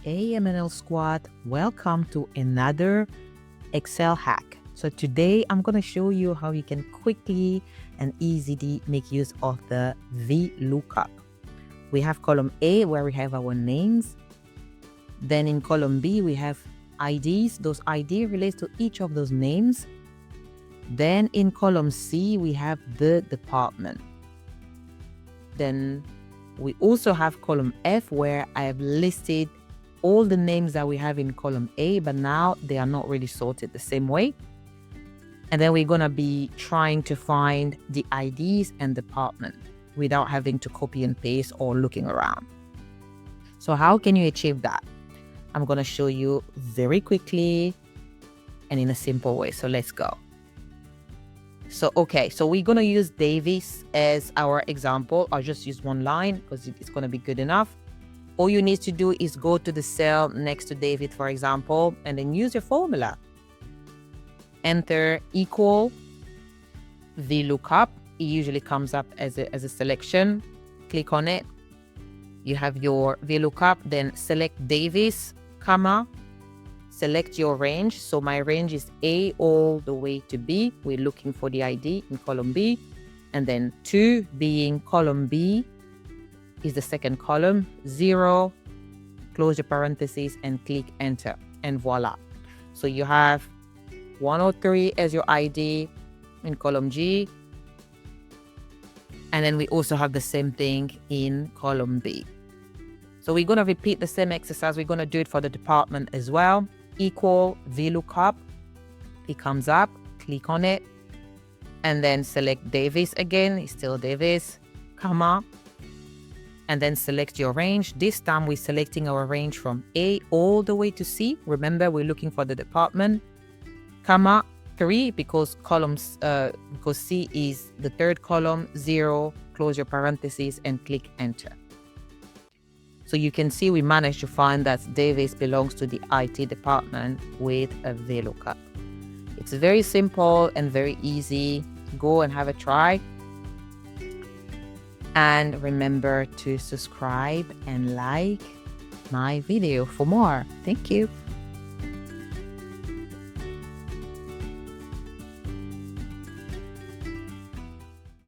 Hey MNL Squad, welcome to another Excel hack. So today I'm going to show you how you can quickly and easily make use of the VLOOKUP. We have column A where we have our names. Then in column B we have IDs. Those ID relates to each of those names. Then in column C we have the department. Then we also have column F where I have listed all the names that we have in column A, but now they are not really sorted the same way. And then we're going to be trying to find the IDs and department without having to copy and paste or looking around. So how can you achieve that? I'm going to show you very quickly and in a simple way. So let's go. So we're going to use Davis as our example. I'll just use one line because it's going to be good enough. All you need to do is go to the cell next to David, for example, and then use your formula. Enter equal VLOOKUP. It usually comes up as a selection. Click on it. You have your VLOOKUP, then select Davis, comma, select your range. So my range is A all the way to B. We're looking for the ID in column B. And then 2 being column B is the second column, 0, close your parentheses and click enter, and voila. So you have 103 as your ID in column G, and then we also have the same thing in column B. So we're going to repeat the same exercise. We're going to do it for the department as well. Equal VLOOKUP, it comes up, click on it, and then select Davis again, it's still Davis, comma, and then select your range. This time we're selecting our range from A all the way to C. Remember, we're looking for the department, comma, 3 because because C is the third column, 0, close your parentheses and click enter. So you can see we managed to find that Davis belongs to the IT department with a VLOOKUP. It's very simple and very easy. Go and have a try. And remember to subscribe and like my video for more. Thank you.